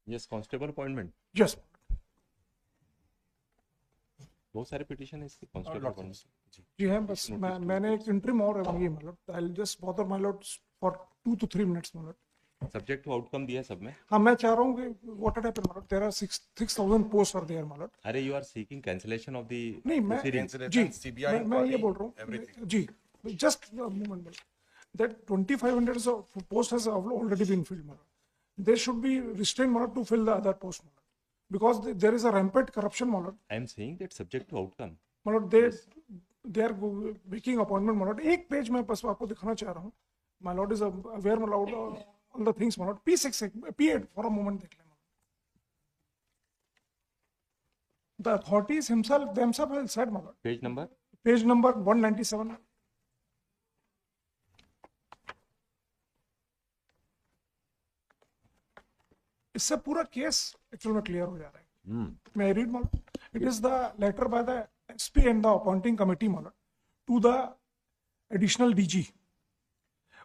Yes constable appointment yes बहुत सारे petition है इसकी कांस्टेबल अपॉइंटमेंट जी है, बस मैंने एक इंटरिम और मांगी मतलब I will just bother my Lord for 2 to 3 minutes मतलब। सब्जेक्ट टू आउटकम दिया है सब में। हाँ मैं चाह रहा हूँ कि व्हाट हैपेंड मतलब there are 6,000 post are there मतलब। अरे you are seeking cancellation of the नहीं मैं प्रोसीडिंग्स। जी मैं ये बोल रहा हूँ जी just moment that 2,500 of post has already been filled मतलब। There should be restraint मतलब to fill the other post मतलब, because there is a rampant corruption मतलब। I am saying that subject to outcome. मतलब they are making appointment मतलब। एक page में बस आपको दिखाना चाह रहा हूँ। My lord is aware मतलब all the things मतलब। P6 P8 for a moment देख लें। The authorities themselves have said मतलब। पेज नंबर 197 इससे पूरा केस एक्चुअल में क्लियर हो जा रहा है। मैं रीड मतलब, it is the letter by the SP and the appointing committee मतलब टू द एडिशनल डीजी।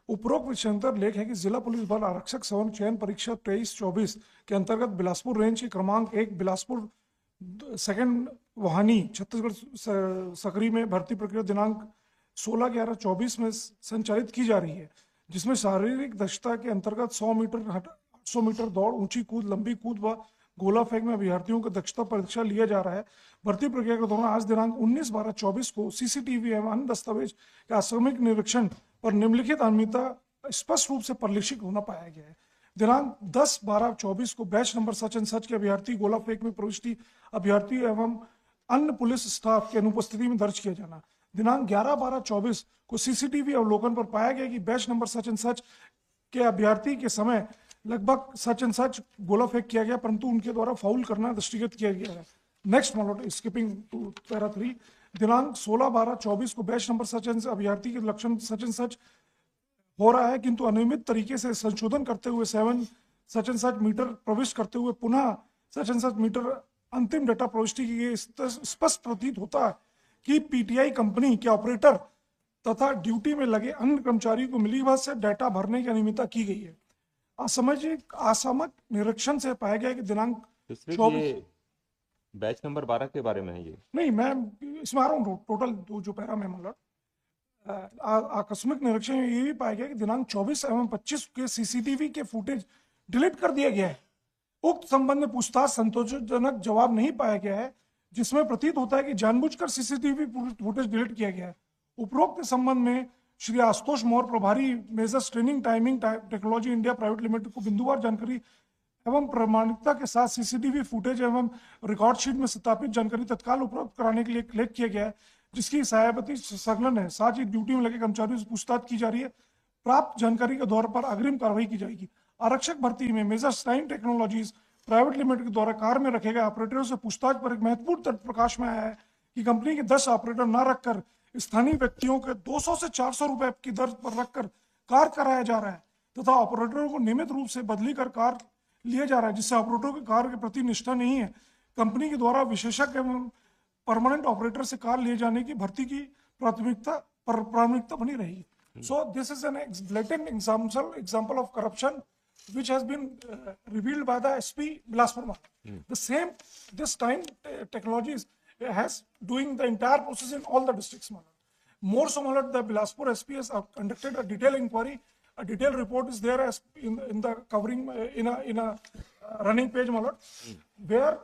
उपरोक्त विषयांतर लेख है कि जिला पुलिस बल आरक्षक सवन चयन परीक्षा 23-24 के अंतर्गत बिलासपुर रेंज के क्रमांक 1 बिलासपुर सेकंड वहानी छत्तीसगढ़ सकरी में भर्ती प्रक्रिया दिनांक 16/11/24 में संचालित की जा रही है, जिसमें शारीरिक दक्षता के अंतर्गत 100 मीटर दौड़, ऊंची कूद, लंबी कूद व गोला फेंक में अभ्यर्थियों का दक्षता परीक्षा लिया जा रहा है। भर्ती प्रक्रिया के दौरान आज दिनांक 19/12/24 को सीसीटीवी एवं अन्य दस्तावेज के आकस्मिक निरीक्षण पर निम्नलिखित अनियमितता स्पष्ट रूप से परिलक्षित होना पाया गया है। दिनांक 10/12/24 को batch number such and such के अभ्यर्थी गोला फेंक में प्रविष्टि अभ्यर्थी एवं अन्य पुलिस स्टाफ की अनुपस्थिति में दर्ज किया जाना। दिनांक 11/12/24 को सीसीटीवी अवलोकन पर पाया गया कि batch number such and such के अभ्यर्थी के समय लगभग सच एंड सच गोला फेंक किया गया, परंतु उनके द्वारा फाउल करना दृष्टिगत किया गया है। नेक्स्ट मतलब स्किपिंग टू पैरा 3, दिनांक 16/12/24 को बैच नंबर सच एंड अभ्यर्थी के लक्षण सच एंड सच हो रहा है, किंतु अनियमित तरीके से संशोधन करते हुए 7 सच एंड सच मीटर प्रविष्ट करते हुए पुनः सच एंड सच मीटर अंतिम डेटा प्रविष्टि की गई। स्पष्ट प्रतीत होता है कि पीटीआई कंपनी के ऑपरेटर तथा ड्यूटी में लगे अन्य कर्मचारियों को मिलीभगत से डाटा भरने की अनियमितता की गई है। असामयिक निरीक्षण से पाया गया कि दिनांक तो सिर्फ ये बैच नंबर 12 के बारे में है ये? नहीं, मैं इसमें आ रहा हूँ टोटल जो पैरा में मतलब आकस्मिक निरीक्षण में ये भी पाया गया कि दिनांक 24 एवं 25 के सीसीटीवी के फुटेज डिलीट कर दिया गया है। उक्त संबंध में पूछताछ संतोषजनक जवाब नहीं पाया गया है, जिसमें प्रतीत होता है कि जानबूझकर सीसीटीवी फुटेज डिलीट किया गया है। उपरोक्त संबंध में श्री आशुतोष मौर्य, प्रभारी measures training timing technology India private limited को बिंदुवार जानकारी एवं प्रामाणिकता के साथ सीसीटीवी फुटेज एवं रिकॉर्ड शीट में सत्यापित जानकारी तत्काल उपलब्ध कराने के लिए लेख किया गया है, जिसकी सहायता संलग्न है। साथ ही ड्यूटी में लगे कर्मचारियों से पूछताछ की जा रही है। प्राप्त जानकारी के आधार पर अग्रिम कार्रवाई की जाएगी। आरक्षक भर्ती में measures time technologies private limited के द्वारा कार्य में रखे गए ऑपरेटरों से पूछताछ पर एक महत्वपूर्ण तथ्य प्रकाश में आया है कि कंपनी के 10 ऑपरेटर न रखकर स्थानीय व्यक्तियों के 200 से 400 रुपए की दर पर रखकर कार्य कराया जा रहा है तथा ऑपरेटरों को नियमित रूप से बदली कर कार्य लिया जा रहा है, जिससे ऑपरेटरों के कार्य के प्रति निष्ठा नहीं है। कंपनी के द्वारा विशेषज्ञ एवं परमानेंट ऑपरेटर से कार्य लिए जाने की भर्ती की प्राथमिकता बनी रहेगी। So this is an blatant example of corruption which has been revealed by the SP Bilaspur. The same this time technologies has doing the entire process in all the districts. More so, the Bilaspur SP has conducted a detailed inquiry. A detailed report is there as in the covering in a running page, where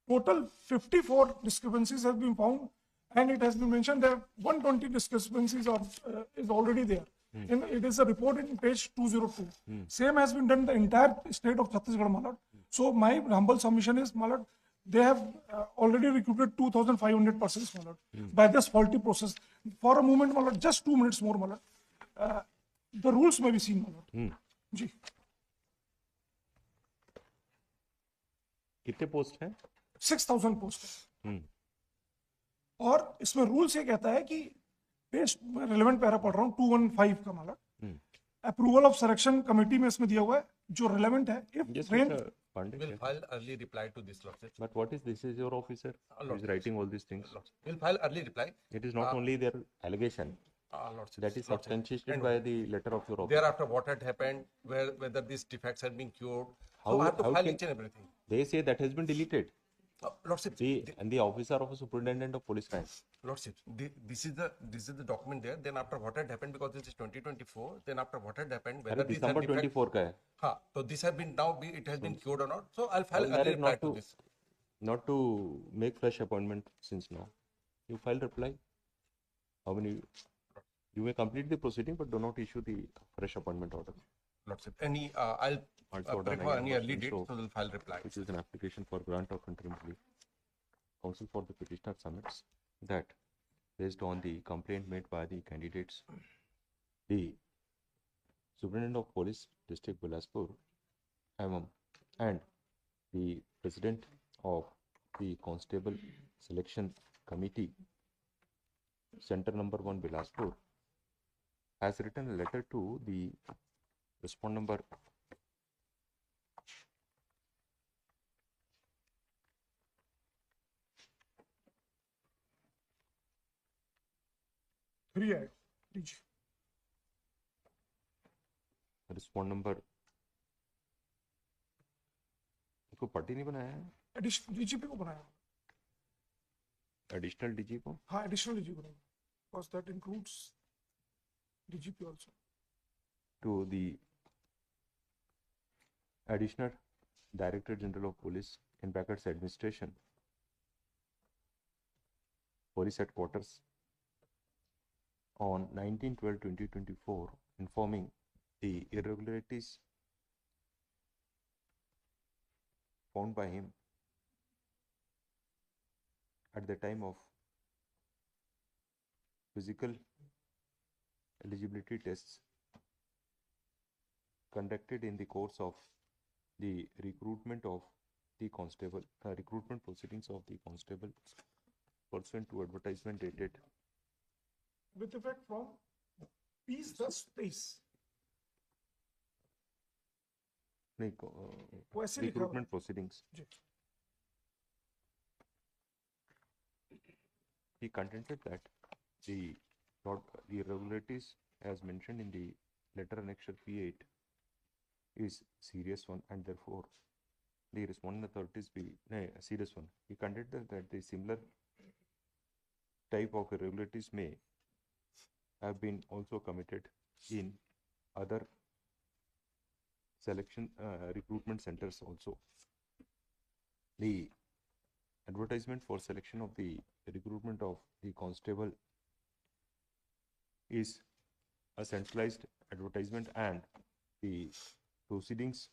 total 54 discrepancies have been found, and it has been mentioned that 120 discrepancies is already there. It is a report in page 202. Same has been done in the entire state of Chhattisgarh, my lord. So my humble submission is, my lord, they have already recruited 2,500 persons, my lord, by this faulty process. For a moment, my lord, just 2 minutes more, my lord. The rules may be seen, my lord. जी कितने post हैं? 6,000 post है। और इसमें rules ये कहता है कि relevant para पढ़ रहा हूँ 215 का मतलब अप्रूवल ऑफ सिलेक्शन कमेटी में इसमें दिया हुआ है जो रिलेवेंट है। Yes, If Mr. Pandey. We'll file early reply to this lawsuit. But what is this? Is your officer who is writing all these things? We'll file early reply. It is not only their allegation. Lordships, That is Lordships. substantiated And by the letter of your office. thereafter, what had happened, whether these defects had been cured. So How- I have to how file can- each and everything. They say that has been deleted. Lordships, And the officer of a superintendent of police rank. Lordships, this is the document there. Then after what had happened, because this is 2024. Then after what had happened, अरे whether these December had defect, 24 का है. so this has been now it has been cured or not. So I'll file Well, early direct reply not to to this. not to make fresh appointment since now. You file reply. How many? You may complete the proceeding, but do not issue the fresh appointment order. Lordship, any I'll Also order prefer any 9 early date, so, so we'll file reply. which is an application for grant of interim relief. Counsel for the petitioner submits that based on the complaint made by the candidates, the Superintendent of Police District Bilaspur and the President of the Constable Selection Committee, Center Number 1 Bilaspur, has written a letter to the respondent number 3 है DG respondent number को पट्टी नहीं बनाया है additional DGP को बनाया additional DG को हाँ एडिशनल डीजी को because that includes DGP also to the additional Director General of Police in brackets administration, police headquarters on 19/12/2024, informing the irregularities found by him at the time of physical eligibility tests conducted in the course of the recruitment proceedings of the constable pursuant to advertisement dated with effect from 20-10-23 नहीं, वो ऐसे लिखा हुआ है। recruitment proceedings. Ji He contended that the irregularities as mentioned in the letter annexure P8 is serious one, and therefore the responding authorities be a serious one. He contended that the similar type of irregularities may have been also committed in other selection recruitment centers also. The advertisement for selection of the recruitment of the constable is a centralized advertisement, and the proceedings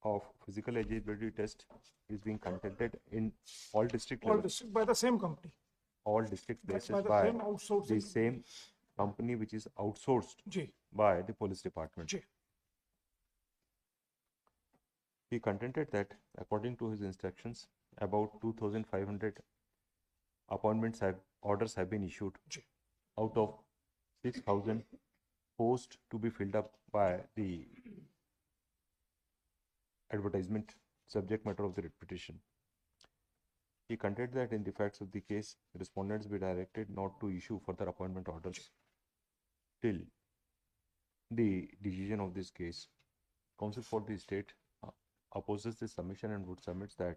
of physical eligibility test is being conducted in all district all level, district by the same company all district by places the by same outsourcing the same company which is outsourced ji by the police department. Ji He contended that according to his instructions, about 2,500 orders have been issued ji out of 6,000 posts to be filled up by the advertisement subject matter of the writ petition. He contended that in the facts of the case, respondents be directed not to issue further appointment orders till the decision of this case. Counsel for the state opposes this submission and would submit that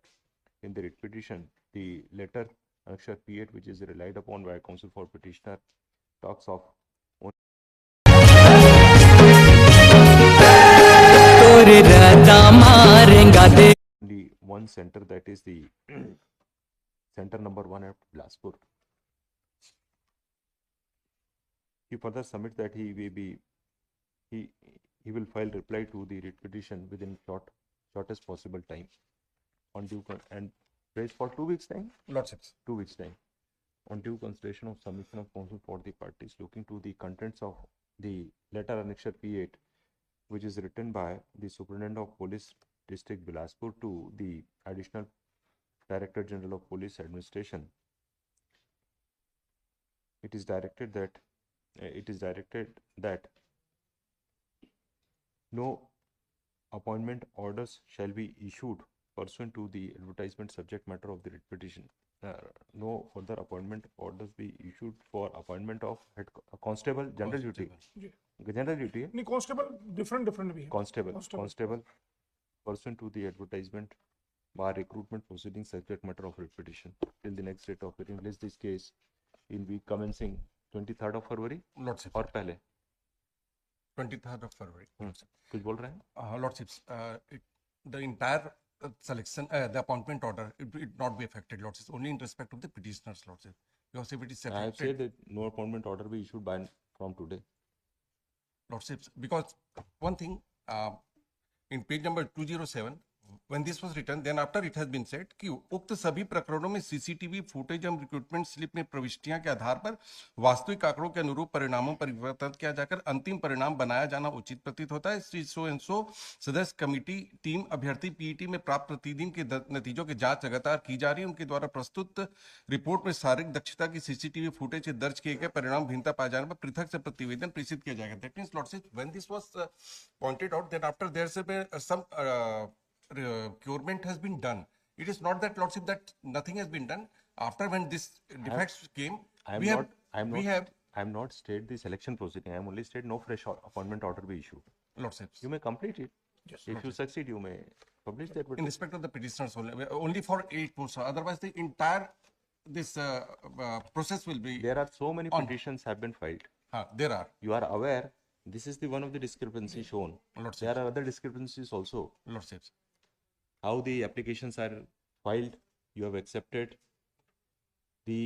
in the writ petition, the letter annexure P8, which is relied upon by counsel for petitioner, talks of only one center, that is the center number 1 at Bilaspur. He further submits that he will file reply to the writ petition within shortest possible time on due and prays for 2 weeks time. Lordships. 2 weeks time on due consideration of submission of counsel for the parties looking to the contents of the letter annexure P8, which is written by the Superintendent of Police District Bilaspur to the Additional Director General of Police Administration. It is directed that no appointment orders shall be issued pursuant to the advertisement subject matter of the writ petition. no further appointment orders be issued for appointment of head constable general duty. General duty है नहीं constable different भी है constable pursuant to the advertisement bar recruitment proceedings subject matter of repetition till the next date of hearing. List this case in week commencing 23rd of February Lordship, और पहले 23rd of February. कुछ बोल रहे हैं Lordships, the entire selection, the appointment order, it will not be affected, Lordships, only in respect of the petitioners, Lordship. Because if it is I have affected, said that no appointment order be issued by from today. Lordships, because one thing, in page number 207, when this was written, then after it has been said कि उक्त सभी प्रकरणों में CCTV footage एवं recruitment slip में प्रविष्टियां के आधार पर वास्तविक आंकड़ों के अनुरूप परिणामों पर परिवर्तन किया जाकर अंतिम परिणाम बनाया जाना उचित प्रतीत होता है। श्री सो एंड सो सदस्य कमेटी टीम अभ्यर्थी पीईटी में प्राप्त प्रतिदिन के नतीजों की जांच लगातार की जा रही है। उनके द्वारा प्रस्तुत रिपोर्ट में शारीरिक दक्षता की सीसीटीवी फुटेज से दर्ज किए गए परिणाम भिन्नता पाए जाने पर पृथक से प्रतिवेदन प्रेषित किया जाएगा। That means lordship, when this was pointed out, then after there say some procurement has been done. It is not that, Lordship, that nothing has been done. After when this defects came, I'm not state the selection proceeding. I'm only state no fresh appointment order be issued. Lordship, You may complete it. Yes, If you succeed, you may publish that. in respect of the petitioners only for 8 posts. Otherwise, the entire this process will be. There are so many petitions have been filed. There are. You are aware. This is the one of the discrepancies shown. Lordship, There are other discrepancies also. Lordship, How the applications are filed, you have accepted. The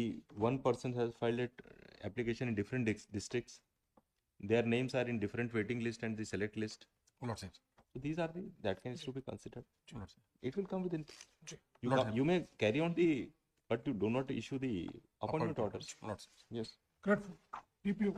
one person has filed an application in different districts. Their names are in different waiting list and the select list. Lordship, So these are the that can to be considered. Lordship. It will come within. Lordship. You may carry on the, but you do not issue the appointment orders. Lordship. Yes. Grateful DPO